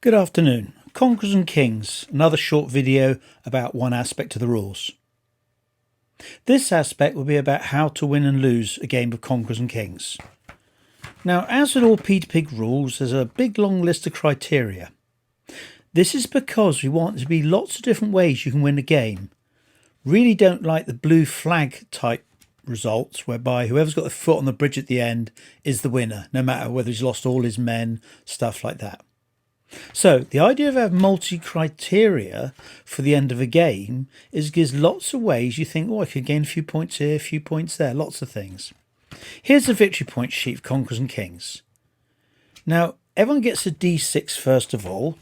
Good afternoon. Conquerors and Kings, another short video about one aspect of the rules. This aspect will be about how to win and lose a game of Conquerors and Kings. Now, as with all P2Pig rules, there's a big long list of criteria. This is because we want there to be lots of different ways you can win a game. Really don't like the blue flag type results whereby whoever's got the foot on the bridge at the end is the winner, no matter whether he's lost all his men, stuff like that. So the idea of having multi-criteria for the end of a game is gives lots of ways you think, oh, I could gain a few points here, a few points there, lots of things. Here's the victory point sheet for Conquerors and Kings. Now, everyone gets a D6 first of all.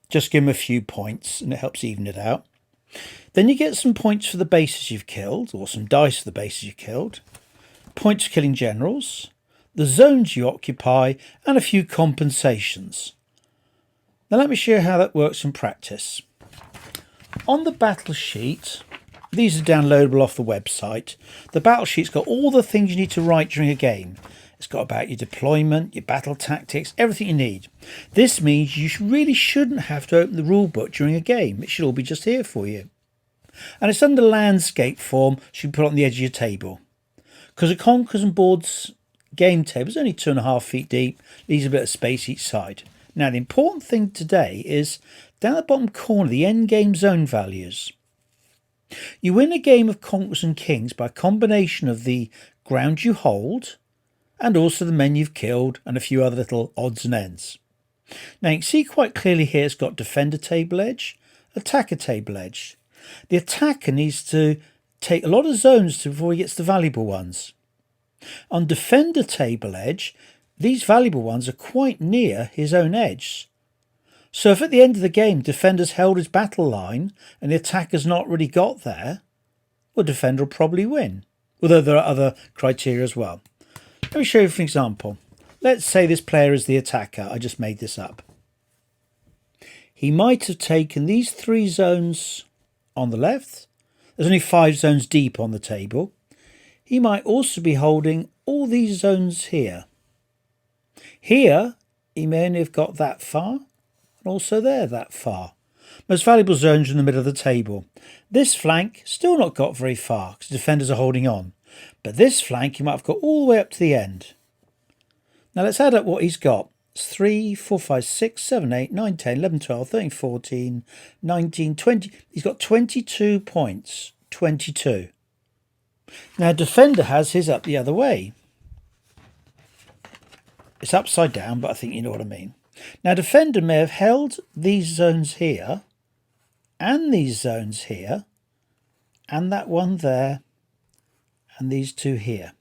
Just give them a few points and it helps even it out. Then you get some points for the bases you've killed, or some dice for the bases you've killed. Points for killing generals, the zones you occupy, and a few compensations. Now let me show you how that works in practice. On the battle sheet, these are downloadable off the website. The battle sheet's got all the things you need to write during a game. It's got about your deployment, your battle tactics, everything you need. This means you really shouldn't have to open the rule book during a game. It should all be just here for you. And it's under landscape form, so you can put it on the edge of your table. Because a Conquerors and Boards game table is only 2.5 feet deep, leaves a bit of space each side. Now, the important thing today is down the bottom corner, the end game zone values. You win a game of Conquerors and Kings by a combination of the ground you hold and also the men you've killed and a few other little odds and ends. Now, you can see quite clearly here it's got defender table edge, attacker table edge. The attacker needs to take a lot of zones before he gets the valuable ones. On defender table edge, these valuable ones are quite near his own edge. So if at the end of the game defender's held his battle line and the attacker's not really got there, well, defender will probably win. Although there are other criteria as well. Let me show you for an example. Let's say this player is the attacker. I just made this up. He might have taken these 3 zones on the left. There's only 5 zones deep on the table. He might also be holding all these zones here. Here, he may only have got that far, and also there that far. Most valuable zones are in the middle of the table. This flank, still not got very far, because defenders are holding on. But this flank, he might have got all the way up to the end. Now let's add up what he's got. It's 3, 4, 5, 6, 7, 8, 9, 10, 11, 12, 13, 14, 19, 20. He's got 22 points. 22. Now defender has his up the other way. It's upside down, but I think you know what I mean. Now, defender may have held these zones here, and these zones here, and that one there, and these 2 here.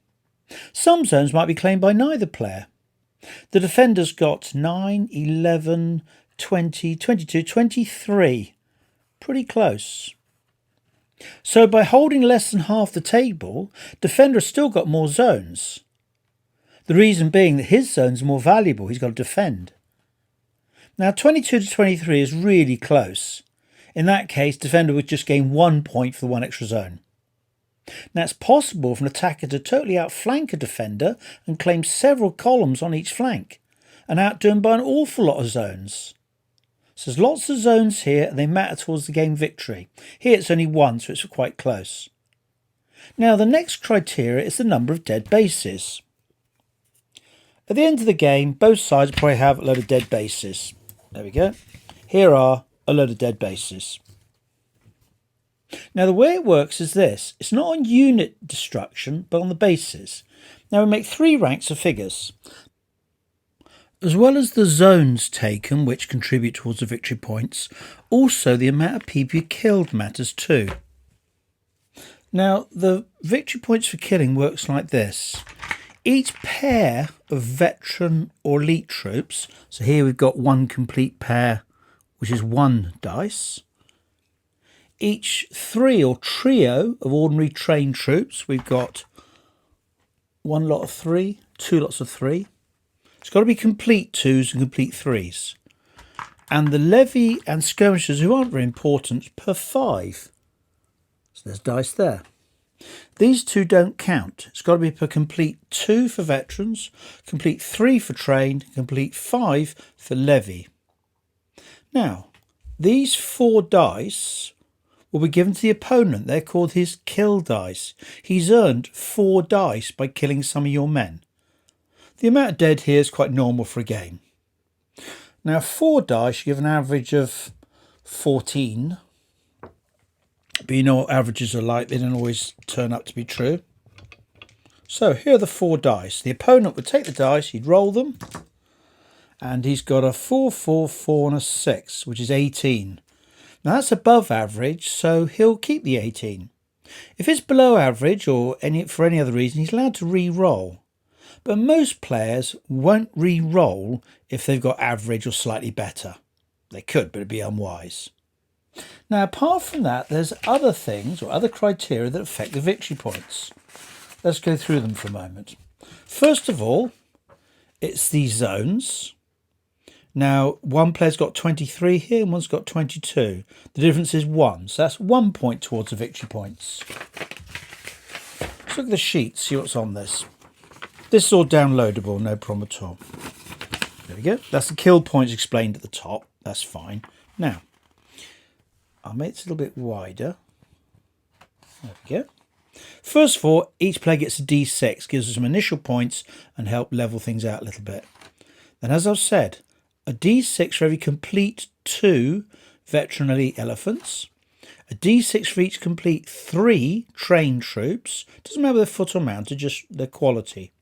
Some zones might be claimed by neither player. The defender's got 9, 11, 20, 22, 23. Pretty close. So by holding less than half the table, defender has still got more zones. The reason being that his zones are more valuable. He's got to defend. Now, 22 to 23 is really close. In that case, defender would just gain 1 point for the 1 extra zone. Now, it's possible for an attacker to totally outflank a defender and claim several columns on each flank and outdo him by an awful lot of zones. So there's lots of zones here and they matter towards the game victory. Here it's only 1, so it's quite close. Now, the next criteria is the number of dead bases. At the end of the game, both sides probably have a load of dead bases. There we go. Here are a load of dead bases. Now, the way it works is this. It's not on unit destruction, but on the bases. Now, we make 3 ranks of figures. As well as the zones taken, which contribute towards the victory points, also the amount of people you killed matters too. Now, the victory points for killing works like this. Each pair of veteran or elite troops, so here we've got 1 complete pair, which is 1 dice. Each 3 or trio of ordinary trained troops, we've got 1 lot of 3, 2 lots of 3. It's got to be complete 2s and complete 3s. And the levy and skirmishers, who aren't very important, per 5. So there's dice there. These 2 don't count. It's got to be per complete 2 for veterans, complete 3 for trained, complete 5 for levy. Now, these 4 dice will be given to the opponent. They're called his kill dice. He's earned 4 dice by killing some of your men. The amount of dead here is quite normal for a game. Now, 4 dice, you give an average of 14. But you know what averages are like. They don't always turn up to be true. So here are the 4 dice. The opponent would take the dice, he'd roll them. And he's got a 4, 4, 4 and a 6, which is 18. Now that's above average, so he'll keep the 18. If it's below average or for any other reason, he's allowed to re-roll. But most players won't re-roll if they've got average or slightly better. They could, but it'd be unwise. Now, apart from that, there's other things or other criteria that affect the victory points. Let's go through them for a moment. First of all, it's these zones. Now, one player's got 23 here and one's got 22. The difference is 1, so that's 1 point towards the victory points. Let's look at the sheet, see what's on this. This is all downloadable, no problem at all. There we go. That's the kill points explained at the top. That's fine. Now, I'll make this a little bit wider. There we go. First of all, each player gets a D6, gives us some initial points and help level things out a little bit. Then, as I've said, a D6 for every complete 2 veteran elite elephants, a D6 for each complete 3 trained troops, doesn't matter whether they're foot or mounted, just their quality,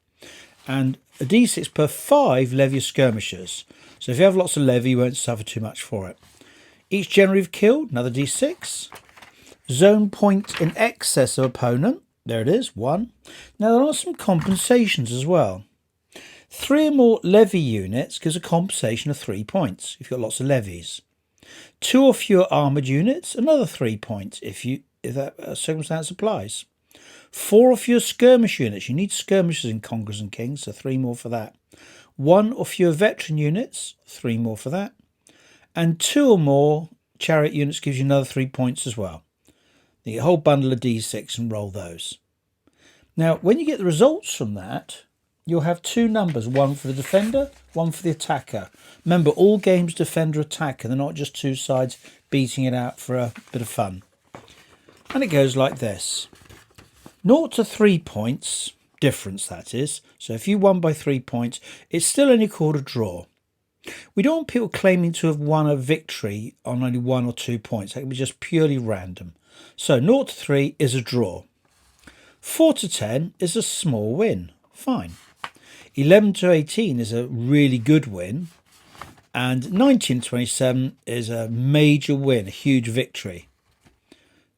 and a D6 per 5 levy skirmishers. So if you have lots of levy, you won't suffer too much for it. Each general you've killed, another D6. Zone point in excess of opponent, there it is, 1. Now there are some compensations as well. 3 or more levy units gives a compensation of 3 points if you've got lots of levies. 2 or fewer armoured units, another 3 points if that circumstance applies. 4 or fewer skirmish units, you need skirmishers in Conquerors and Kings, so 3 more for that. 1 or fewer veteran units, 3 more for that. And 2 or more chariot units gives you another 3 points as well. You get a whole bundle of D6 and roll those. Now, when you get the results from that, you'll have 2 numbers, one for the defender, one for the attacker. Remember, all games defender attacker, they're not just 2 sides beating it out for a bit of fun. And it goes like this. 0 to 3 points, difference that is. So if you won by 3 points, it's still only called a draw. We don't want people claiming to have won a victory on only 1 or 2 points. That can be just purely random. So 0 to 3 is a draw. 4 to 10 is a small win. Fine. 11 to 18 is a really good win. And 19 to 27 is a major win, a huge victory.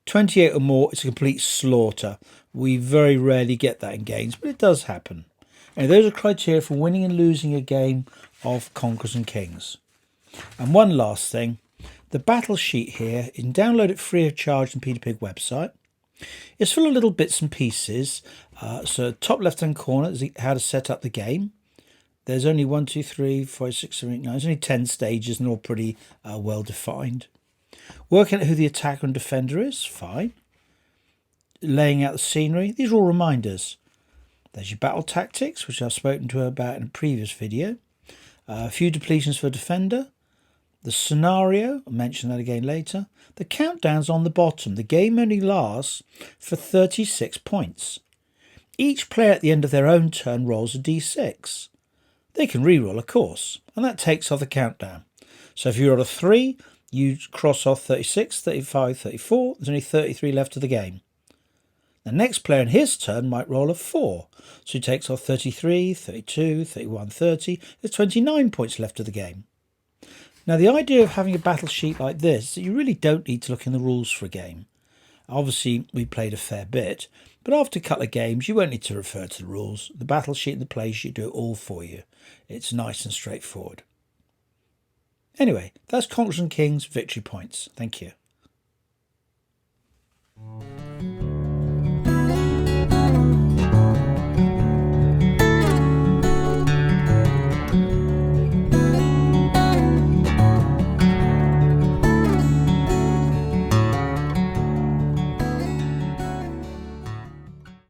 28 or more is a complete slaughter. We very rarely get that in games, but it does happen. And those are criteria for winning and losing a game of Conquerors and Kings. And one last thing, the battle sheet here, you can download it free of charge on Peter Pig website. It's full of little bits and pieces. So top left hand corner is how to set up the game. There's only 1, 2, 3, 4, 5, 6, 7, 8, 9. There's only 10 stages and all pretty well defined. Working out who the attacker and defender is, fine. Laying out the scenery, these are all reminders. There's your battle tactics, which I've spoken to about in a previous video. A few depletions for defender. The scenario, I'll mention that again later. The countdown's on the bottom. The game only lasts for 36 points. Each player at the end of their own turn rolls a d6. They can re-roll, of course, and that takes off the countdown. So if you roll a 3, you cross off 36, 35, 34. There's only 33 left of the game. The next player in his turn might roll a 4. So he takes off 33, 32, 31, 30. There's 29 points left of the game. Now, the idea of having a battle sheet like this is that you really don't need to look in the rules for a game. Obviously, we played a fair bit, but after a couple of games, you won't need to refer to the rules. The battle sheet and the play sheet do it all for you. It's nice and straightforward. Anyway, that's Conquerors and Kings victory points. Thank you.